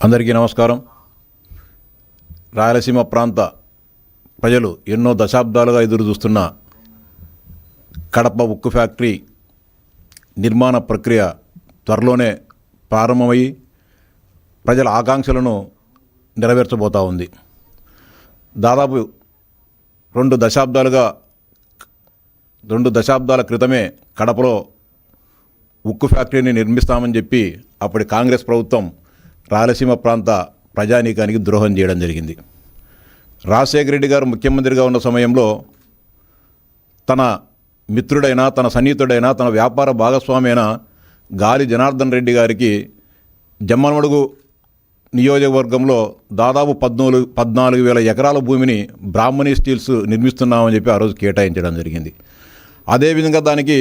అందరికీ నమస్కారం. రాయలసీమ ప్రాంత ప్రజలు ఎన్నో దశాబ్దాలుగా ఎదురు చూస్తున్న కడప ఉక్కు ఫ్యాక్టరీ నిర్మాణ ప్రక్రియ త్వరలోనే ప్రారంభమయ్యి ప్రజల ఆకాంక్షలను నెరవేర్చబోతూ ఉంది. దాదాపు రెండు దశాబ్దాల క్రితమే కడపలో ఉక్కు ఫ్యాక్టరీని నిర్మిస్తామని చెప్పి అప్పటి కాంగ్రెస్ ప్రభుత్వం రాయలసీమ ప్రాంత ప్రజానీకానికి ద్రోహం చేయడం జరిగింది. రాజశేఖర రెడ్డి గారు ముఖ్యమంత్రిగా ఉన్న సమయంలో తన మిత్రుడైన, తన సన్నిహితుడైన, తన వ్యాపార భాగస్వామి అయిన గాలి జనార్దన్ రెడ్డి గారికి జమ్మలమడుగు నియోజకవర్గంలో దాదాపు 14,000 ఎకరాల భూమిని బ్రాహ్మణి స్టీల్స్ నిర్మిస్తున్నామని చెప్పి ఆ రోజు కేటాయించడం జరిగింది. అదేవిధంగా దానికి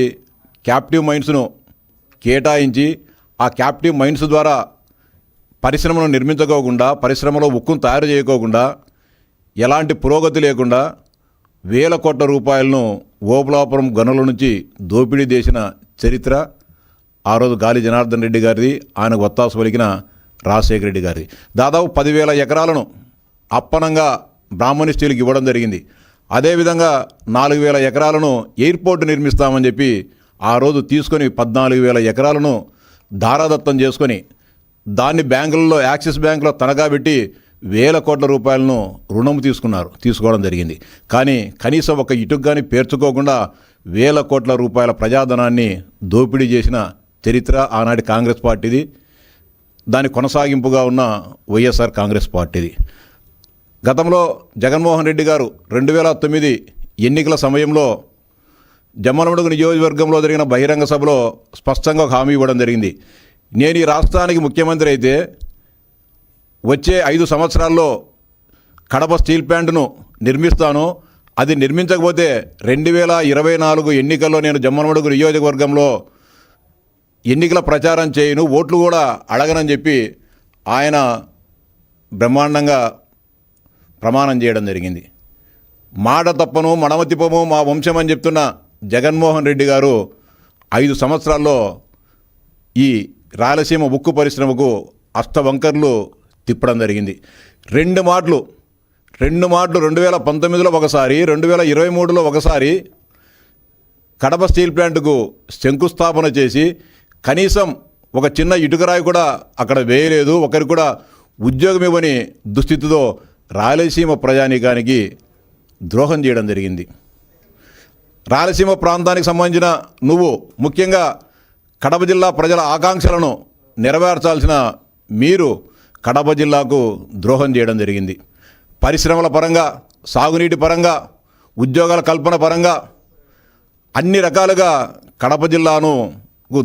క్యాప్టివ్ మైన్స్ను కేటాయించి ఆ క్యాప్టివ్ మైన్స్ ద్వారా పరిశ్రమను నిర్మించుకోకుండా, పరిశ్రమలో ఉక్కును తయారు చేయకోకుండా, ఎలాంటి పురోగతి లేకుండా వేల కోట్ల రూపాయలను ఓబులాపురం గనుల నుంచి దోపిడీ చేసిన చరిత్ర ఆ రోజు గాలి జనార్దన్ రెడ్డి గారిది, ఆయనకు వత్తాసు పలికిన రాజశేఖర రెడ్డి గారిది. దాదాపు 10,000 ఎకరాలను అప్పనంగా బ్రాహ్మణి స్టీల్కి ఇవ్వడం జరిగింది. అదేవిధంగా 4,000 ఎకరాలను ఎయిర్పోర్ట్ నిర్మిస్తామని చెప్పి ఆ రోజు తీసుకొని 14,000 ఎకరాలను ధారాదత్తం చేసుకొని దాన్ని బ్యాంకులలో, యాక్సిస్ బ్యాంకులో తనఖా పెట్టి వేల కోట్ల రూపాయలను రుణం తీసుకోవడం జరిగింది. కానీ కనీసం ఒక ఇటుకు కానీ పేర్చుకోకుండా వేల కోట్ల రూపాయల ప్రజాధనాన్ని దోపిడీ చేసిన చరిత్ర ఆనాటి కాంగ్రెస్ పార్టీది. దాని కొనసాగింపుగా ఉన్న వైఎస్ఆర్ కాంగ్రెస్ పార్టీది. గతంలో జగన్మోహన్ రెడ్డి గారు 2009 ఎన్నికల సమయంలో జమ్మలమడుగు నియోజకవర్గంలో జరిగిన బహిరంగ సభలో స్పష్టంగా ఒక హామీ ఇవ్వడం జరిగింది. నేను ఈ రాష్ట్రానికి ముఖ్యమంత్రి అయితే వచ్చే 5 సంవత్సరాల్లో కడప స్టీల్ ప్లాంట్ను నిర్మిస్తాను. అది నిర్మించకపోతే 2024 ఎన్నికల్లో నేను జమ్మలమడుగు నియోజకవర్గంలో ఎన్నికల ప్రచారం చేయను, ఓట్లు కూడా అడగనని చెప్పి ఆయన బ్రహ్మాండంగా ప్రమాణం చేయడం జరిగింది. మాట తప్పను, మడమ తిప్పము మా వంశం అని చెప్తున్న జగన్మోహన్ రెడ్డి గారు 5 సంవత్సరాల్లో ఈ రాయలసీమ ఉక్కు పరిశ్రమకు అష్టవంకర్లు తిప్పడం జరిగింది. రెండు మాటలు 2019లో ఒకసారి, 2023లో ఒకసారి కడప స్టీల్ ప్లాంట్కు శంకుస్థాపన చేసి కనీసం ఒక చిన్న ఇటుకరాయి కూడా అక్కడ వేయలేదు, ఒకరికి కూడా ఉద్యోగం ఇవ్వని దుస్థితితో రాయలసీమ ప్రజానీకానికి ద్రోహం చేయడం జరిగింది. రాయలసీమ ప్రాంతానికి సంబంధించిన నువ్వు ముఖ్యంగా కడప జిల్లా ప్రజల ఆకాంక్షలను నెరవేర్చాల్సిన మీరు కడప జిల్లాకు ద్రోహం చేయడం జరిగింది. పరిశ్రమల పరంగా, సాగునీటి పరంగా, ఉద్యోగాల కల్పన పరంగా అన్ని రకాలుగా కడప జిల్లాను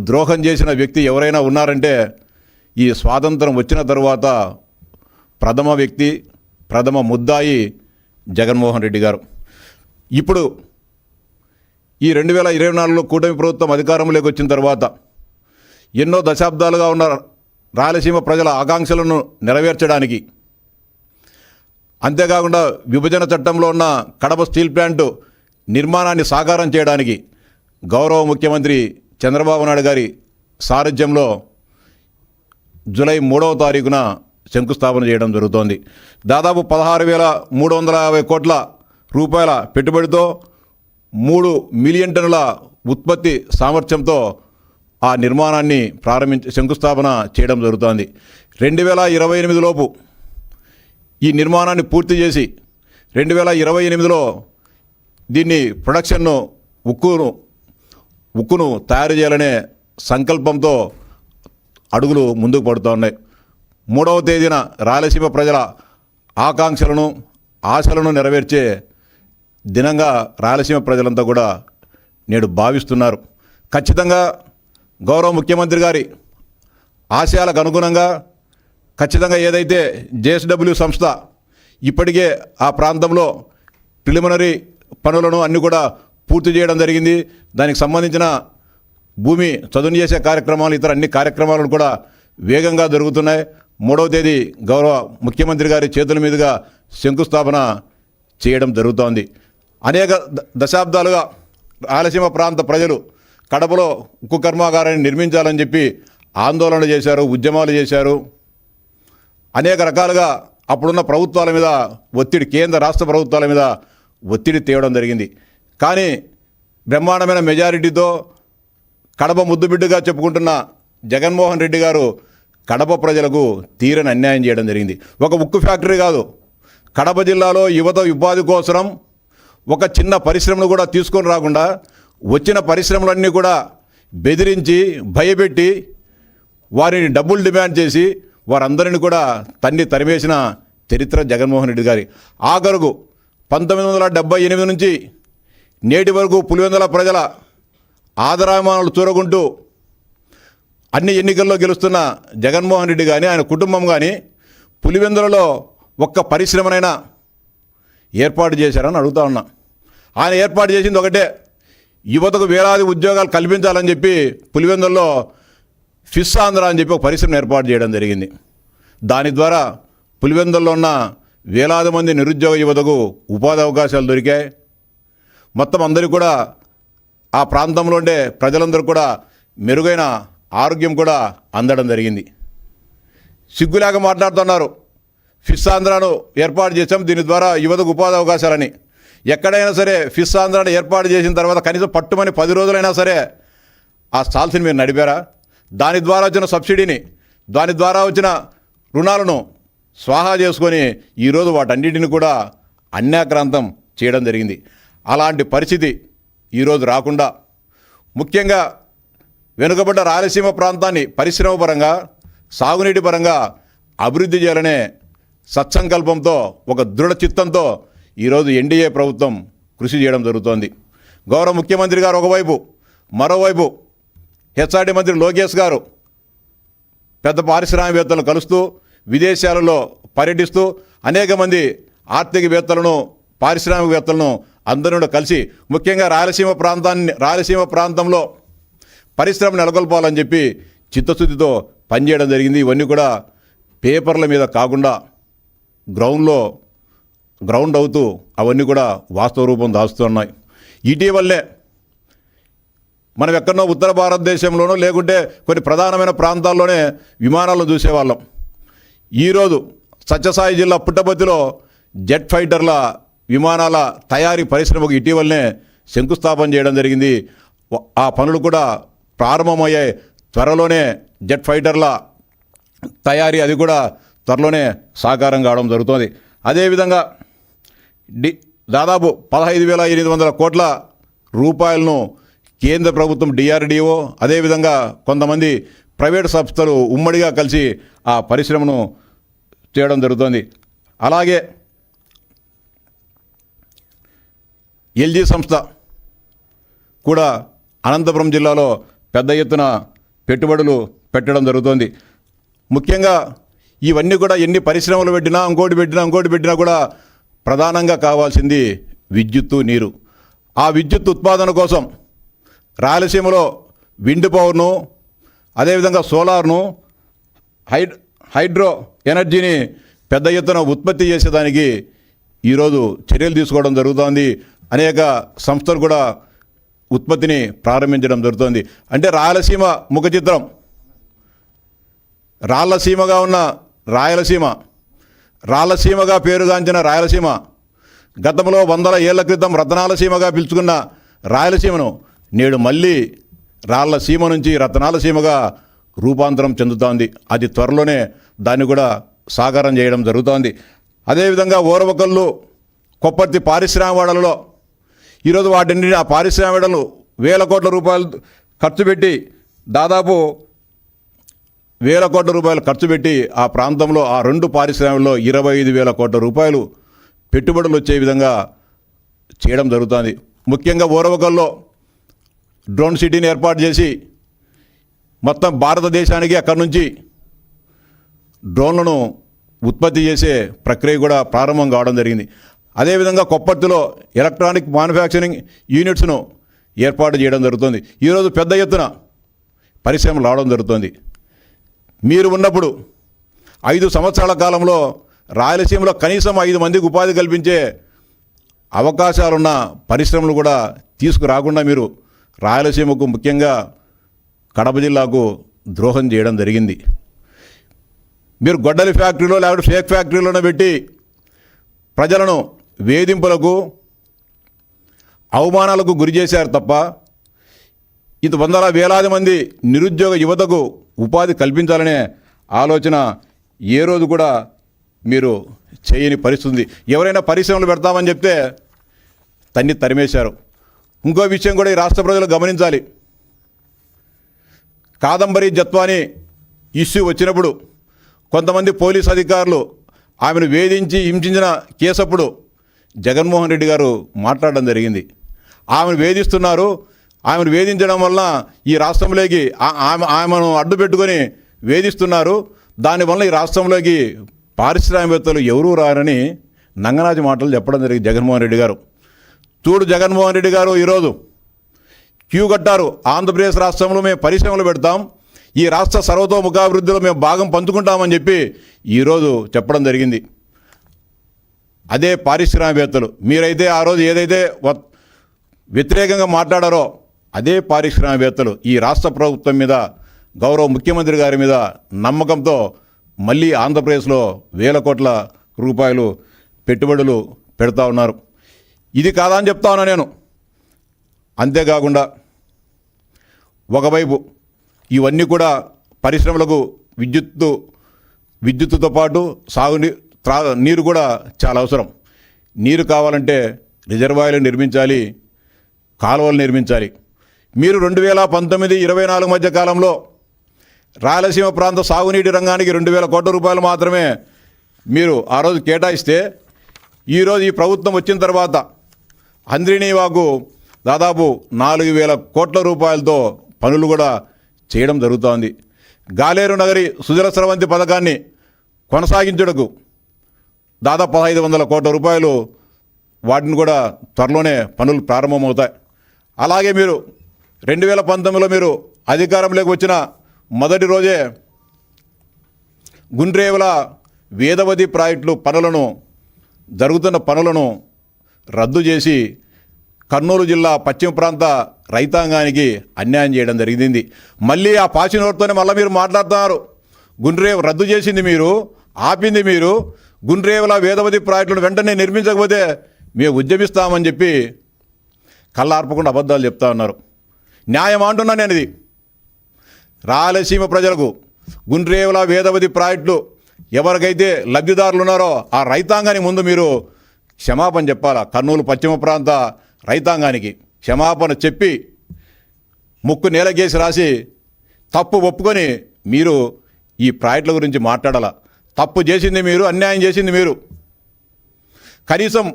ద్రోహం చేసిన వ్యక్తి ఎవరైనా ఉన్నారంటే ఈ స్వాతంత్రం వచ్చిన తరువాత ప్రథమ ముద్దాయి జగన్మోహన్ రెడ్డి గారు. ఇప్పుడు ఈ 2024లో కూటమి ప్రభుత్వం అధికారంలోకి వచ్చిన తర్వాత ఎన్నో దశాబ్దాలుగా ఉన్న రాయలసీమ ప్రజల ఆకాంక్షలను నెరవేర్చడానికి, అంతేకాకుండా విభజన చట్టంలో ఉన్న కడప స్టీల్ ప్లాంట్ నిర్మాణాన్ని సాకారం చేయడానికి గౌరవ ముఖ్యమంత్రి చంద్రబాబు నాయుడు గారి సారథ్యంలో జూలై 3వ తారీఖున శంకుస్థాపన చేయడం జరుగుతోంది. దాదాపు 16,350 కోట్ల రూపాయల పెట్టుబడితో 3 మిలియన్ టన్నుల ఉత్పత్తి సామర్థ్యంతో ఆ నిర్మాణాన్ని శంకుస్థాపన చేయడం జరుగుతోంది. 2028 లోపు ఈ నిర్మాణాన్ని పూర్తి చేసి 2028లో దీన్ని ప్రొడక్షన్ను ఉక్కును తయారు చేయాలనే సంకల్పంతో అడుగులు ముందుకు పడుతున్నాయి. 3వ తేదీన రాయలసీమ ప్రజల ఆకాంక్షలను, ఆశలను నెరవేర్చే దినంగా రాయలసీమ ప్రజలంతా కూడా నేడు భావిస్తున్నారు. ఖచ్చితంగా గౌరవ ముఖ్యమంత్రి గారి ఆశయాలకు అనుగుణంగా ఖచ్చితంగా ఏదైతే జేఎస్డబ్ల్యూ సంస్థ ఇప్పటికే ఆ ప్రాంతంలో ప్రిలిమినరీ పనులను అన్నీ కూడా పూర్తి చేయడం జరిగింది. దానికి సంబంధించిన భూమి చదును చేసే కార్యక్రమాలు, ఇతర అన్ని కార్యక్రమాలను కూడా వేగంగా జరుగుతున్నాయి. 3వ తేదీ గౌరవ ముఖ్యమంత్రి గారి చేతుల మీదుగా శంకుస్థాపన చేయడం జరుగుతోంది. అనేక దశాబ్దాలుగా రాయలసీమ ప్రాంత ప్రజలు కడపలో ఉక్కు కర్మాగారాన్ని నిర్మించాలని చెప్పి ఆందోళన చేశారు, ఉద్యమాలు చేశారు. అనేక రకాలుగా అప్పుడున్న ప్రభుత్వాల మీద ఒత్తిడి, కేంద్ర రాష్ట్ర ప్రభుత్వాల మీద ఒత్తిడి తేవడం జరిగింది. కానీ బ్రహ్మాండమైన మెజారిటీతో కడప ముద్దుబిడ్డగా చెప్పుకుంటున్న జగన్మోహన్ రెడ్డి గారు కడప ప్రజలకు తీరని అన్యాయం చేయడం జరిగింది. ఒక ఉక్కు ఫ్యాక్టరీ కాదు, కడప జిల్లాలో యువత ఉపాధి కోసం ఒక చిన్న పరిశ్రమను కూడా తీసుకొని రాకుండా వచ్చిన పరిశ్రమలన్నీ కూడా బెదిరించి భయపెట్టి వారిని డబ్బులు డిమాండ్ చేసి వారందరిని కూడా తరిమేసిన చరిత్ర జగన్మోహన్ రెడ్డి గారి. ఆఖరుకు 1978 నుంచి నేటి వరకు పులివెందుల ప్రజల ఆదరాభిమానాలు చూరకుంటూ అన్ని ఎన్నికల్లో గెలుస్తున్న జగన్మోహన్ రెడ్డి కానీ ఆయన కుటుంబం కానీ పులివెందులలో ఒక్క పరిశ్రమనైనా ఏర్పాటు చేశారని అడుగుతా ఉన్నా. ఆయన ఏర్పాటు చేసింది ఒకటే, యువతకు వేలాది ఉద్యోగాలు కల్పించాలని చెప్పి పులివెందుల్లో ఫిష్ ఆంధ్ర అని చెప్పి ఒక పరిశ్రమను ఏర్పాటు చేయడం జరిగింది. దాని ద్వారా పులివెందుల్లో ఉన్న వేలాది మంది నిరుద్యోగ యువతకు ఉపాధి అవకాశాలు దొరికాయి. మొత్తం అందరికీ కూడా ఆ ప్రాంతంలో ఉండే ప్రజలందరూ కూడా మెరుగైన ఆరోగ్యం కూడా అందడం జరిగింది. సిగ్గులేక మాట్లాడుతున్నారు, ఫిష్ ఆంధ్రాను ఏర్పాటు చేసాం, దీని ద్వారా యువతకు ఉపాధి అవకాశాలని. ఎక్కడైనా సరే ఫిష్ ఆంధ్రాను ఏర్పాటు చేసిన తర్వాత కనీసం పట్టుమని 10 రోజులైనా సరే ఆ స్టాల్స్ని మీరు నడిపారా? దాని ద్వారా వచ్చిన సబ్సిడీని, దాని ద్వారా వచ్చిన రుణాలను స్వాహా చేసుకొని ఈరోజు వాటన్నిటిని కూడా అన్యాక్రాంతం చేయడం జరిగింది. అలాంటి పరిస్థితి ఈరోజు రాకుండా ముఖ్యంగా వెనుకబడ్డ రాయలసీమ ప్రాంతాన్ని పరిశ్రమ పరంగా, సాగునీటి పరంగా అభివృద్ధి చేయాలనే సత్సంకల్పంతో, ఒక దృఢ చిత్తంతో ఈరోజు ఎన్డీఏ ప్రభుత్వం కృషి చేయడం జరుగుతోంది. గౌరవ ముఖ్యమంత్రి గారు ఒకవైపు, మరోవైపు హెచ్ఆర్డీ మంత్రి లోకేష్ గారు పెద్ద పారిశ్రామికవేత్తలను కలుస్తూ, విదేశాలలో పర్యటిస్తూ అనేక మంది ఆర్థికవేత్తలను, పారిశ్రామికవేత్తలను అందరూ కలిసి ముఖ్యంగా రాయలసీమ ప్రాంతంలో పరిశ్రమ నెలకొల్పాలని చెప్పి చిత్తశుద్ధితో పనిచేయడం జరిగింది. ఇవన్నీ కూడా పేపర్ల మీద కాకుండా గ్రౌండ్ అవుతూ అవన్నీ కూడా వాస్తవ రూపం దాస్తున్నాయి. ఇటీవలనే మనం ఎక్కడో ఉత్తర భారతదేశంలోనో లేకుంటే కొన్ని ప్రధానమైన ప్రాంతాల్లోనే విమానాలను చూసేవాళ్ళం. ఈరోజు సత్యసాయి జిల్లా పుట్టపర్తిలో జెట్ ఫైటర్ల విమానాల తయారీ పరిశ్రమకు ఇటీవలనే శంకుస్థాపన చేయడం జరిగింది. ఆ పనులు కూడా ప్రారంభమయ్యాయి. త్వరలోనే జెట్ ఫైటర్ల తయారీ అది కూడా త్వరలోనే సాకారం కావడం జరుగుతుంది. అదేవిధంగా దాదాపు 15,800 కోట్ల రూపాయలను కేంద్ర ప్రభుత్వం డిఆర్డిఓ, అదేవిధంగా కొంతమంది ప్రైవేటు సంస్థలు ఉమ్మడిగా కలిసి ఆ పరిశ్రమను చేయడం జరుగుతుంది. అలాగే ఎల్జీ సంస్థ కూడా అనంతపురం జిల్లాలో పెద్ద ఎత్తున పెట్టుబడులు పెట్టడం జరుగుతోంది. ముఖ్యంగా ఇవన్నీ కూడా ఎన్ని పరిశ్రమలు పెట్టినా ఇంకోటి పెట్టినా కూడా ప్రధానంగా కావాల్సింది విద్యుత్తు, నీరు. ఆ విద్యుత్ ఉత్పాదన కోసం రాయలసీమలో విండ్ పవర్ను, అదేవిధంగా సోలార్ను, హైడ్రో ఎనర్జీని పెద్ద ఎత్తున ఉత్పత్తి చేసేదానికి ఈరోజు చర్యలు తీసుకోవడం జరుగుతోంది. అనేక సంస్థలు కూడా ఉత్పత్తిని ప్రారంభించడం జరుగుతోంది. అంటే రాయలసీమ ముఖ చిత్రం, రాళ్లసీమగా ఉన్న రాయలసీమగా పేరుగాంచిన రాయలసీమ, గతంలో 100 ఏళ్ల క్రితం రతనాలసీమగా పిలుచుకున్న రాయలసీమను నేడు మళ్ళీ రాళ్లసీమ నుంచి రతనాలసీమగా రూపాంతరం చెందుతోంది. అది త్వరలోనే దాన్ని కూడా సాకారం చేయడం జరుగుతోంది. అదేవిధంగా ఓరవకల్లు, కొప్పర్తి పారిశ్రామికవాడలలో ఈరోజు వాటిని ఆ పారిశ్రామికవాడలు వేల కోట్ల రూపాయలు ఖర్చు పెట్టి, దాదాపు వేల కోట్ల రూపాయలు ఖర్చు పెట్టి ఆ ప్రాంతంలో ఆ 2 పారిశ్రామికల్లో 25,000 కోట్ల రూపాయలు పెట్టుబడులు వచ్చే విధంగా చేయడం జరుగుతుంది. ముఖ్యంగా ఓరవకల్లో డ్రోన్ సిటీని ఏర్పాటు చేసి మొత్తం భారతదేశానికి అక్కడి నుంచి డ్రోన్లను ఉత్పత్తి చేసే ప్రక్రియ కూడా ప్రారంభం కావడం జరిగింది. అదేవిధంగా కొప్పర్తిలో ఎలక్ట్రానిక్ మ్యానుఫ్యాక్చరింగ్ యూనిట్స్ను ఏర్పాటు చేయడం జరుగుతుంది. ఈరోజు పెద్ద ఎత్తున పరిశ్రమలు రావడం జరుగుతుంది. మీరు ఉన్నప్పుడు 5 సంవత్సరాల కాలంలో రాయలసీమలో కనీసం 5 మందికి ఉపాధి కల్పించే అవకాశాలున్న పరిశ్రమలు కూడా తీసుకురాకుండా మీరు రాయలసీమకు, ముఖ్యంగా కడప జిల్లాకు ద్రోహం చేయడం జరిగింది. మీరు గొడ్డలి ఫ్యాక్టరీలో లేకపోతే ఫేక్ ఫ్యాక్టరీలోనే పెట్టి ప్రజలను వేధింపులకు అవమానాలకు గురి చేశారు తప్ప ఇంత వందల వేలాది మంది నిరుద్యోగ యువతకు ఉపాధి కల్పించాలనే ఆలోచన ఏ రోజు కూడా మీరు చేయని పరిస్థితి. ఎవరైనా పరిశ్రమలు పెడతామని చెప్తే తరిమేశారు. ఇంకో విషయం కూడా ఈ రాష్ట్ర ప్రజలు గమనించాలి. కాదంబరి జత్వాని ఇష్యూ వచ్చినప్పుడు కొంతమంది పోలీస్ అధికారులు ఆమెను వేధించి హింసించిన కేసప్పుడు జగన్మోహన్ రెడ్డి గారు మాట్లాడడం జరిగింది. ఆమెను వేధిస్తున్నారు, ఆమెను వేధించడం వల్ల ఈ రాష్ట్రంలోకి ఆమెను అడ్డు పెట్టుకొని వేధిస్తున్నారు, దానివల్ల ఈ రాష్ట్రంలోకి పారిశ్రామికవేత్తలు ఎవరూ రారని నంగనాచి మాటలు చెప్పడం జరిగింది జగన్మోహన్ రెడ్డి గారు. చూడు జగన్మోహన్ రెడ్డి గారు ఈరోజు క్యూ కట్టారు. ఆంధ్రప్రదేశ్ రాష్ట్రంలో మేము పరిశ్రమలు పెడతాం, ఈ రాష్ట్ర సర్వతోముఖాభివృద్ధిలో మేము భాగం పంచుకుంటామని చెప్పి ఈరోజు చెప్పడం జరిగింది. అదే పారిశ్రామికవేత్తలు మీరైతే ఆ రోజు ఏదైతే వ్యతిరేకంగా మాట్లాడారో అదే పారిశ్రామికవేత్తలు ఈ రాష్ట్ర ప్రభుత్వం మీద, గౌరవ ముఖ్యమంత్రి గారి మీద నమ్మకంతో మళ్ళీ ఆంధ్రప్రదేశ్లో వేల కోట్ల రూపాయలు పెట్టుబడులు పెడతా ఉన్నారు. ఇది కాదా అని చెప్తా ఉన్నా నేను. అంతేకాకుండా ఒకవైపు ఇవన్నీ కూడా పరిశ్రమలకు విద్యుత్తుతో పాటు నీరు కూడా చాలా అవసరం. నీరు కావాలంటే రిజర్వాయర్లు నిర్మించాలి, కాలువలు నిర్మించాలి. మీరు 2019-24 మధ్య కాలంలో రాయలసీమ ప్రాంత సాగునీటి రంగానికి 2,000 కోట్ల రూపాయలు మాత్రమే మీరు ఆ రోజు కేటాయిస్తే ఈరోజు ఈ ప్రభుత్వం వచ్చిన తర్వాత హంద్రీనీవాకు దాదాపు 4,000 కోట్ల రూపాయలతో పనులు కూడా చేయడం జరుగుతోంది. గాలేరు నగరి సుజల స్రవంతి పథకాన్ని కొనసాగించుటకు దాదాపు 1,500 కోట్ల రూపాయలు, వాటిని కూడా త్వరలోనే పనులు ప్రారంభమవుతాయి. అలాగే మీరు 2019లో మీరు అధికారంలోకి వచ్చిన మొదటి రోజే గుండ్రేవుల వేదవతి ప్రాజెక్టులు జరుగుతున్న పనులను రద్దు చేసి కర్నూలు జిల్లా పశ్చిమ ప్రాంత రైతాంగానికి అన్యాయం చేయడం జరిగింది. మళ్ళీ ఆ పాచినోరుతోనే మళ్ళీ మీరు మాట్లాడుతున్నారు. గుండ్రేవు రద్దు చేసింది మీరు, ఆపింది మీరు. గుండ్రేవుల వేదవతి ప్రాజెక్టులను వెంటనే నిర్మించకపోతే మేము ఉద్యమిస్తామని చెప్పి కళ్ళార్పకుండా అబద్ధాలు చెప్తా ఉన్నారు. న్యాయం అంటున్నా నేను. ఇది రాయలసీమ ప్రజలకు గుండ్రేవుల వేదవతి ప్రాజెక్టులు ఎవరికైతే లబ్ధిదారులు ఉన్నారో ఆ రైతాంగానికి ముందు మీరు క్షమాపణ చెప్పాలా. కర్నూలు పశ్చిమ ప్రాంత రైతాంగానికి క్షమాపణ చెప్పి ముక్కు నేలకేసి రాసి తప్పు ఒప్పుకొని మీరు ఈ ప్రాజెక్టుల గురించి మాట్లాడాల. తప్పు చేసింది మీరు, అన్యాయం చేసింది మీరు. కనీసం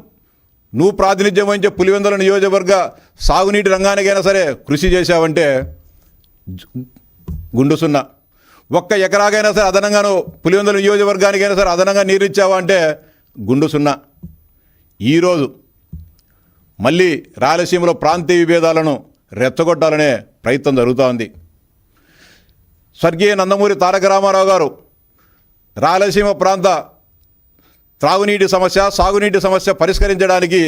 నువ్వు ప్రాతినిధ్యం వహించే పులివెందుల నియోజకవర్గ సాగునీటి రంగానికైనా సరే కృషి చేశావంటే గుండు సున్నా. 1 ఎకరాకైనా సరే అదనంగాను పులివెందుల నియోజకవర్గానికైనా సరే అదనంగా నీరు ఇచ్చావా అంటే గుండు సున్నా. ఈరోజు మళ్ళీ రాయలసీమలో ప్రాంతీయ విభేదాలను రెచ్చగొట్టాలనే ప్రయత్నం జరుగుతూ ఉంది. స్వర్గీయ నందమూరి తారక రామారావు గారు రాయలసీమ ప్రాంత త్రాగునీటి సమస్య, సాగునీటి సమస్య పరిష్కరించడానికి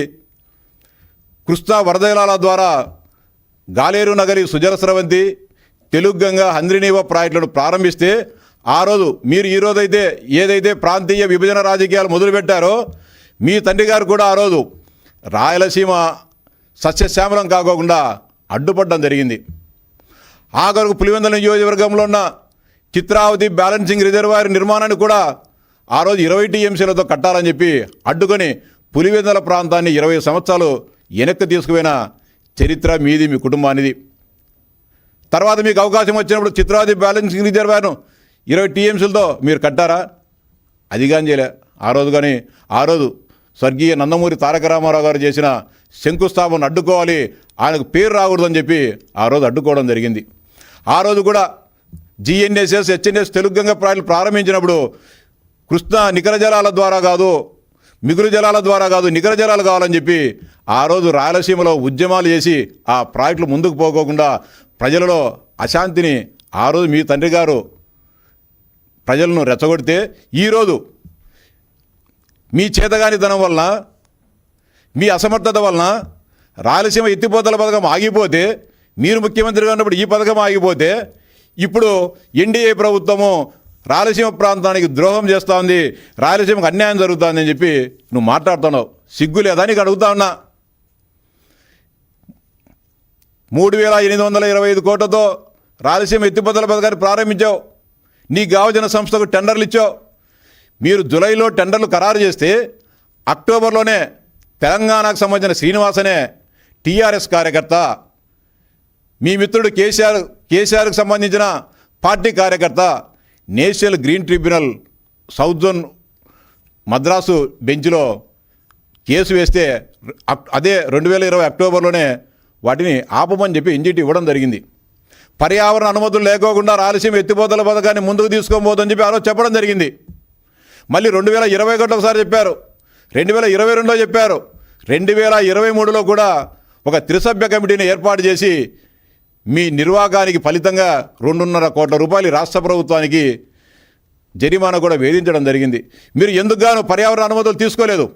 కృష్ణా వరదజలాల ద్వారా గాలేరు నగరి సుజల స్రవంతి, తెలుగుగంగ, హంద్రీనీవ ప్రాజెక్టులను ప్రారంభిస్తే ఆ రోజు మీరు ఈరోజైతే ఏదైతే ప్రాంతీయ విభజన రాజకీయాలు మొదలుపెట్టారో మీ తండ్రి గారు కూడా ఆ రోజు రాయలసీమ సస్యశ్యామలం కాకోకుండా అడ్డుపడడం జరిగింది. ఆఖరుకు పులివెందుల నియోజకవర్గంలో ఉన్న చిత్రావతి బ్యాలెన్సింగ్ రిజర్వాయర్ నిర్మాణాన్ని కూడా ఆ రోజు 20 టీఎంసీలతో కట్టాలని చెప్పి అడ్డుకొని పులివెందుల ప్రాంతాన్ని 20 సంవత్సరాలు వెనక్కి తీసుకుపోయిన చరిత్ర మీది, మీ కుటుంబానిది. తర్వాత మీకు అవకాశం వచ్చినప్పుడు చిత్రావతి బ్యాలెన్సింగ్ రిజర్వాయర్ను 20 టీఎంసీలతో మీరు కట్టారా? అది కానీ చేయలే ఆ రోజు. కానీ ఆ రోజు స్వర్గీయ నందమూరి తారక రామారావు గారు చేసిన శంకుస్థాపన అడ్డుకోవాలి, ఆయనకు పేరు రాకూడదని చెప్పి ఆ రోజు అడ్డుకోవడం జరిగింది. ఆ రోజు కూడా జిఎన్ఎస్ఎస్, హెచ్ఎన్ఎస్ తెలుగుగంగ ప్రాజెక్టులు ప్రారంభించినప్పుడు కృష్ణా నికర జలాల ద్వారా కాదు, మిగులు జలాల ద్వారా కాదు, నికర జలాలు కావాలని చెప్పి ఆ రోజు రాయలసీమలో ఉద్యమాలు చేసి ఆ ప్రాజెక్టులు ముందుకు పోకోకుండా ప్రజలలో అశాంతిని ఆ రోజు మీ తండ్రి గారు ప్రజలను రెచ్చగొడితే ఈరోజు మీ చేతగానితనం వలన, మీ అసమర్థత వలన రాయలసీమ ఎత్తిపోతల పథకం ఆగిపోతే, మీరు ముఖ్యమంత్రిగా ఉన్నప్పుడు ఈ పథకం ఆగిపోతే, ఇప్పుడు ఎన్డీఏ ప్రభుత్వము రాయలసీమ ప్రాంతానికి ద్రోహం చేస్తూ ఉంది, రాయలసీమకు అన్యాయం జరుగుతుంది అని చెప్పి నువ్వు మాట్లాడుతున్నావు. సిగ్గు లేదా నీకు అడుగుతా ఉన్నా. 3,825 కోట్లతో రాయలసీమ ఎత్తిపోతల పథకాన్ని ప్రారంభించావు. నీకు కావలసిన సంస్థకు టెండర్లు ఇచ్చావు. మీరు జూలైలో టెండర్లు ఖరారు చేస్తే అక్టోబర్లోనే తెలంగాణకు సంబంధించిన శ్రీనివాస్ అనే టీఆర్ఎస్ కార్యకర్త, మీ మిత్రుడు కేసీఆర్కి సంబంధించిన పార్టీ కార్యకర్త national green tribunal south zone Madras బెంచ్లో కేసు వేస్తే అదే 2020 అక్టోబర్లోనే వాటిని ఆపమని చెప్పి ఎన్జీటీ ఇవ్వడం జరిగింది. పర్యావరణ అనుమతులు లేకోకుండా రాయలసీమ ఎత్తిపోతల పథకాన్ని ముందుకు తీసుకోబోదని చెప్పి ఆ రోజు చెప్పడం జరిగింది. మళ్ళీ 2021 ఒకసారి చెప్పారు, 2022లో చెప్పారు, 2023లో కూడా ఒక త్రిసభ్య కమిటీని ఏర్పాటు చేసి మీ నిర్వాహానికి ఫలితంగా 2.5 కోట్ల రూపాయలు రాష్ట్ర ప్రభుత్వానికి జరిమానా కూడా వేధించడం జరిగింది. మీరు ఎందుకుగాను పర్యావరణ అనుమతులు తీసుకోలేదు.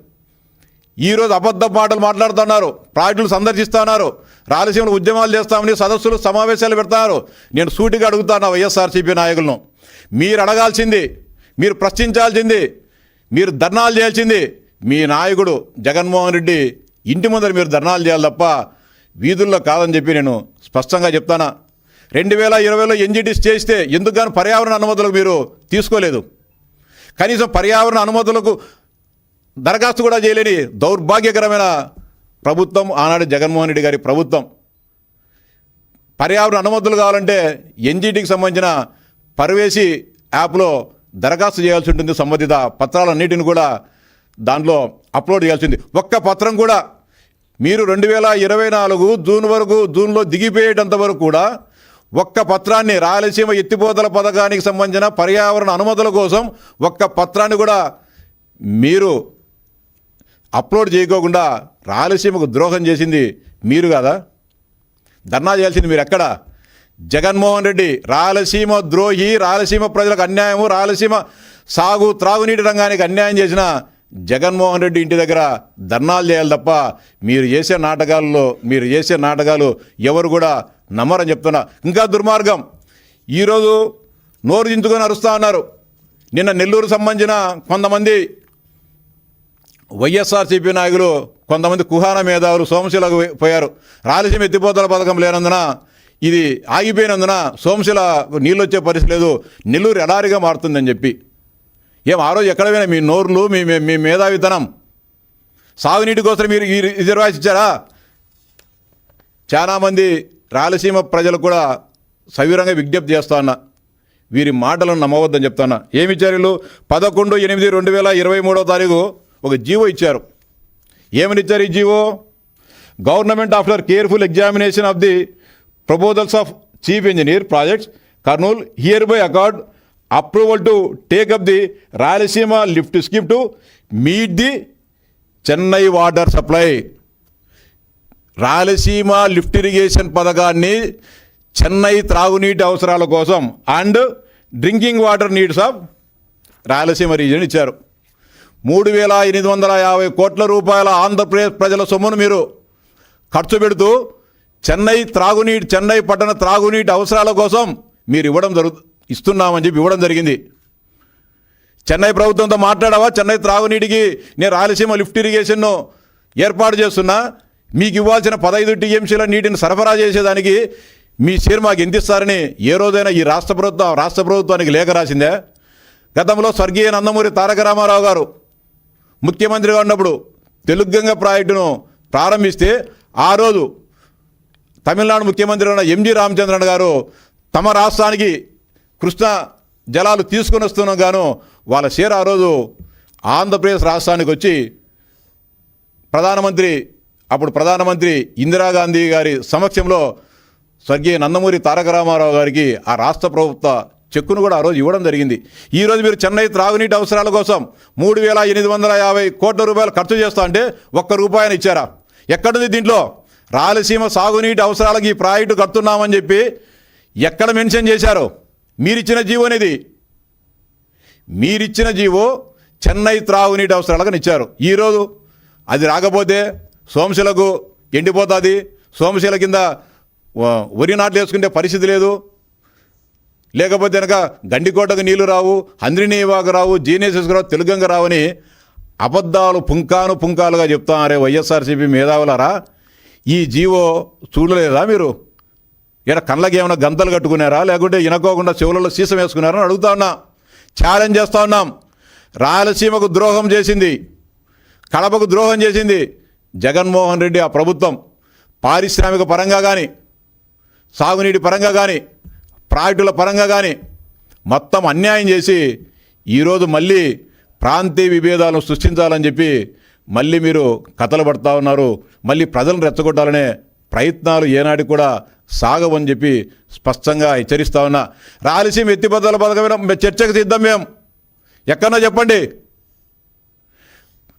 ఈరోజు అబద్ధ మాటలు మాట్లాడుతున్నారు, ప్రాజెక్టులు సందర్శిస్తున్నారు, రాయలసీమలో ఉద్యమాలు చేస్తామని సదస్సులు సమావేశాలు పెడతారు. నేను సూటిగా అడుగుతాను వైఎస్ఆర్సీపీ నాయకులను, మీరు అడగాల్సింది, మీరు ప్రశ్నించాల్సింది, మీరు ధర్నాలు చేయాల్సింది మీ నాయకుడు జగన్మోహన్ రెడ్డి ఇంటి ముందర మీరు ధర్నాలు చేయాలి తప్ప వీధుల్లో కాదని చెప్పి నేను స్పష్టంగా చెప్తానా. 2020లో ఎన్జీటీ చేస్తే ఎందుకు పర్యావరణ అనుమతులకు మీరు తీసుకోలేదు. కనీసం పర్యావరణ అనుమతులకు దరఖాస్తు కూడా చేయలేని దౌర్భాగ్యకరమైన ప్రభుత్వం ఆనాడు జగన్మోహన్ రెడ్డి గారి ప్రభుత్వం. పర్యావరణ అనుమతులు కావాలంటే ఎన్జీటీకి సంబంధించిన పర్వేసి యాప్లో దరఖాస్తు చేయాల్సి ఉంటుంది. సంబంధిత పత్రాలన్నిటిని కూడా దాంట్లో అప్లోడ్ చేయాల్సింది. ఒక్క పత్రం కూడా మీరు 2024 జూన్లో దిగిపోయేటంత వరకు కూడా ఒక్క పత్రాన్ని రాయలసీమ ఎత్తిపోతల పథకానికి సంబంధించిన పర్యావరణ అనుమతుల కోసం ఒక్క పత్రాన్ని కూడా మీరు అప్లోడ్ చేయకోకుండా రాయలసీమకు ద్రోహం చేసింది మీరు కాదా? ధర్నా చేయాల్సింది మీరు ఎక్కడ? జగన్మోహన్ రెడ్డి రాయలసీమ ద్రోహి, రాయలసీమ ప్రజలకు అన్యాయము, రాయలసీమ త్రాగునీటి రంగానికి అన్యాయం చేసిన జగన్మోహన్ రెడ్డి ఇంటి దగ్గర ధర్నాలు చేయాలి తప్ప మీరు చేసే నాటకాలు ఎవరు కూడా నమ్మరని చెప్తున్నా. ఇంకా దుర్మార్గం, ఈరోజు నోరు దించుకొని అరుస్తూ ఉన్నారు. నిన్న నెల్లూరు సంబంధించిన కొంతమంది వైఎస్ఆర్సీపీ నాయకులు, కొంతమంది కుహాన మేధావులు సోమశిలకు పోయారు. రాయలసీమ ఎత్తిపోతల పథకం లేనందున, ఇది ఆగిపోయినందున సోమశిలకు నీళ్ళు వచ్చే పరిస్థితి లేదు, నెల్లూరు ఎడారిగా మారుతుందని చెప్పి. ఆ రోజు ఎక్కడ పోయినా మీ నోర్లు, మీ మేధావితనం, సాగునీటి కోసం మీరు ఈ రిజర్వాయర్స్ ఇచ్చారా? చాలామంది రాయలసీమ ప్రజలు కూడా సవివరంగా విజ్ఞప్తి చేస్తా ఉన్నా, వీరి మాటలను నమ్మవద్దని చెప్తాను. ఏమిచ్చారు వీళ్ళు? 11/8/2023 ఒక జీవో ఇచ్చారు. ఏమని ఇచ్చారు ఈ GO? Government after careful examination of the proposals of chief engineer projects Kurnool here by accord approval to take up the Rayalaseema lift scheme to meet the Chennai water supply. Rayalaseema lift irrigation పథకాన్ని చెన్నై త్రాగునీటి అవసరాల కోసం and drinking water needs of Rayalaseema region ఇచ్చారు. 3,850 కోట్ల రూపాయల ఆంధ్రప్రదేశ్ ప్రజల సొమ్మును మీరు ఖర్చు పెడుతూ చెన్నై పట్టణ త్రాగునీటి అవసరాల కోసం మీరు ఇస్తున్నామని చెప్పి ఇవ్వడం జరిగింది. చెన్నై ప్రభుత్వంతో మాట్లాడావా? చెన్నై త్రాగునీటికి నేను రాయలసీమ లిఫ్ట్ ఇరిగేషన్ను ఏర్పాటు చేస్తున్నా, మీకు ఇవ్వాల్సిన 15 టీఎంసీల నీటిని సరఫరా చేసేదానికి మీ షేర్ మాకు ఎంత ఇస్తారని ఏ రోజైనా ఈ రాష్ట్ర ప్రభుత్వానికి లేఖ రాసిందే? గతంలో స్వర్గీయ నందమూరి తారక రామారావు గారు ముఖ్యమంత్రిగా ఉన్నప్పుడు తెలుగుగంగ ప్రాజెక్టును ప్రారంభిస్తే ఆ రోజు తమిళనాడు ముఖ్యమంత్రి ఉన్న ఎంజి రామచంద్రన్ గారు తమ రాష్ట్రానికి కృష్ణా జలాలు తీసుకుని వస్తున్నాం గాను వాళ్ళ షేర్ ఆ రోజు ఆంధ్రప్రదేశ్ రాష్ట్రానికి వచ్చి అప్పుడు ప్రధానమంత్రి ఇందిరాగాంధీ గారి సమక్షంలో స్వర్గీయ నందమూరి తారక రామారావు గారికి ఆ రాష్ట్ర ప్రభుత్వ చెక్కును కూడా ఆ రోజు ఇవ్వడం జరిగింది. ఈరోజు మీరు చెన్నై త్రాగునీటి అవసరాల కోసం 3,850 కోట్ల రూపాయలు ఖర్చు చేస్తా అంటే ఒక్క రూపాయని ఇచ్చారా? ఎక్కడుంది దీంట్లో? రాయలసీమ సాగునీటి అవసరాలకు ఈ ప్రాజెక్టు కడుతున్నామని చెప్పి ఎక్కడ మెన్షన్ చేశారు? మీరిచ్చిన జీవో అనేది, మీరిచ్చిన జీవో చెన్నై త్రాగునీటి అవసరాలకు ఇచ్చారు. ఈరోజు అది రాకపోతే సోమశిలకు ఎండిపోతుంది, సోమశిల కింద వరి నాట్లు వేసుకునే పరిస్థితి లేదు. లేకపోతే కనుక గండికోటకు నీళ్లు రావు, హంద్రినీవాకు రావు, జీనేసెస్కు రావు, తెలుగంగ రావని అబద్ధాలు పుంకాలుగా చెప్తారే వైఎస్ఆర్సీపీ మేధావులారా. ఈ జీవో చూడలేదా మీరు? ఇక్కడ కళ్ళకి ఏమైనా గంతలు కట్టుకున్నారా, లేకుంటే ఇనకోకుండా చెవులలో సీసం వేసుకున్నారా అని అడుగుతా ఉన్నా. ఛాలెంజ్ చేస్తూ ఉన్నాం. రాయలసీమకు ద్రోహం చేసింది, కడపకు ద్రోహం చేసింది జగన్మోహన్ రెడ్డి ఆ ప్రభుత్వం. పారిశ్రామిక పరంగా కానీ, సాగునీటి పరంగా కానీ, ప్రాజెక్టుల పరంగా కానీ మొత్తం అన్యాయం చేసి ఈరోజు మళ్ళీ ప్రాంతీయ విభేదాలను సృష్టించాలని చెప్పి మళ్ళీ మీరు కథలు పడుతూ ఉన్నారు. మళ్ళీ ప్రజలను రెచ్చగొట్టాలనే ప్రయత్నాలు ఏనాటి కూడా సాగవని చెప్పి స్పష్టంగా హెచ్చరిస్తా ఉన్నా. రాయలసీమ ఎత్తిపోతల పథకం చర్చకు సిద్ధం. మేము ఎక్కడో చెప్పండి,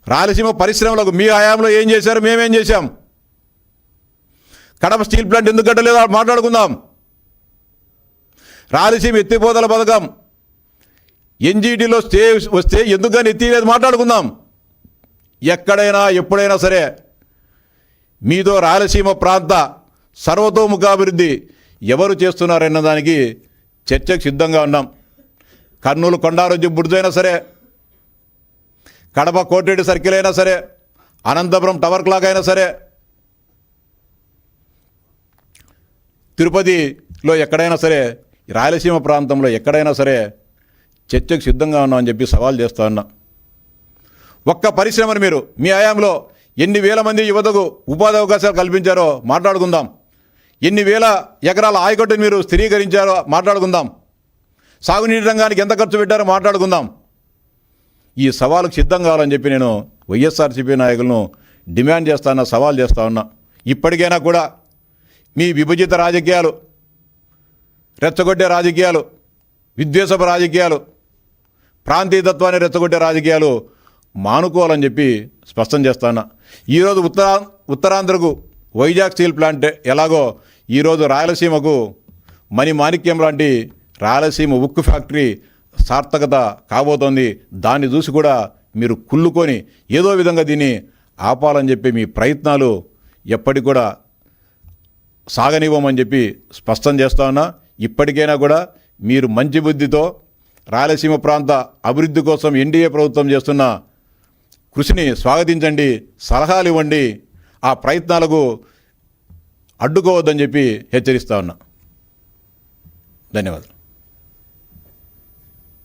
రాయలసీమ పరిశ్రమలకు మీ హయాంలో ఏం చేశారు, మేమేం చేశాం, కడప స్టీల్ ప్లాంట్ ఎందుకు కట్టలేదో మాట్లాడుకుందాం. రాయలసీమ ఎత్తిపోతల పథకం ఎన్జీటీలో స్టే వస్తే ఎందుకని ఎత్తిలేదు మాట్లాడుకుందాం. ఎక్కడైనా ఎప్పుడైనా సరే మీతో రాయలసీమ ప్రాంత సర్వతోముఖాభివృద్ధి ఎవరు చేస్తున్నారన్న దానికి చర్చకు సిద్ధంగా ఉన్నాం. కర్నూలు కొండారెడ్డి బుర్జైనా సరే, కడప కోటిరెడ్డి సర్కిల్ అయినా సరే, అనంతపురం టవర్ క్లాక్ అయినా సరే, తిరుపతిలో ఎక్కడైనా సరే, రాయలసీమ ప్రాంతంలో ఎక్కడైనా సరే చర్చకు సిద్ధంగా ఉన్నామని చెప్పి సవాల్ చేస్తా ఉన్నా. ఒక్క పరిశ్రమను మీరు మీ హయాంలో ఎన్ని వేల మంది యువతకు ఉపాధి అవకాశాలు కల్పించారో మాట్లాడుకుందాం. ఎన్ని వేల ఎకరాల ఆయకట్టును మీరు స్థిరీకరించారో మాట్లాడుకుందాం. సాగునీటి రంగానికి ఎంత ఖర్చు పెట్టారో మాట్లాడుకుందాం. ఈ సవాలుకు సిద్ధం కావాలని చెప్పి నేను వైఎస్ఆర్సీపీ నాయకులను డిమాండ్ చేస్తాను, సవాల్ చేస్తా ఉన్నా. ఇప్పటికైనా కూడా మీ విభజిత రాజకీయాలు, రెచ్చగొట్టే రాజకీయాలు, విద్వేషపు రాజకీయాలు, ప్రాంతీయతత్వాన్ని రెచ్చగొట్టే రాజకీయాలు మానుకోవాలని చెప్పి స్పష్టం చేస్తాను. ఈరోజు ఉత్తరాంధ్రకు వైజాగ్ స్టీల్ ప్లాంట్ ఎలాగో ఈరోజు రాయలసీమకు మాణిక్యం లాంటి రాయలసీమ ఉక్కు ఫ్యాక్టరీ సార్థకత కాబోతోంది. దాన్ని చూసి కూడా మీరు కుళ్ళుకొని ఏదో విధంగా దీన్ని ఆపాలని చెప్పి మీ ప్రయత్నాలు ఎప్పటికి కూడా సాగనివ్వమని చెప్పి స్పష్టం చేస్తా ఉన్నా. ఇప్పటికైనా కూడా మీరు మంచి బుద్ధితో రాయలసీమ ప్రాంత అభివృద్ధి కోసం ఎన్డీఏ ప్రభుత్వం చేస్తున్న కృషిని స్వాగతించండి, సలహాలు ఇవ్వండి, ఆ ప్రయత్నాలకు అడ్డుకోవద్దని చెప్పి హెచ్చరిస్తా ఉన్నా. ధన్యవాదాలు.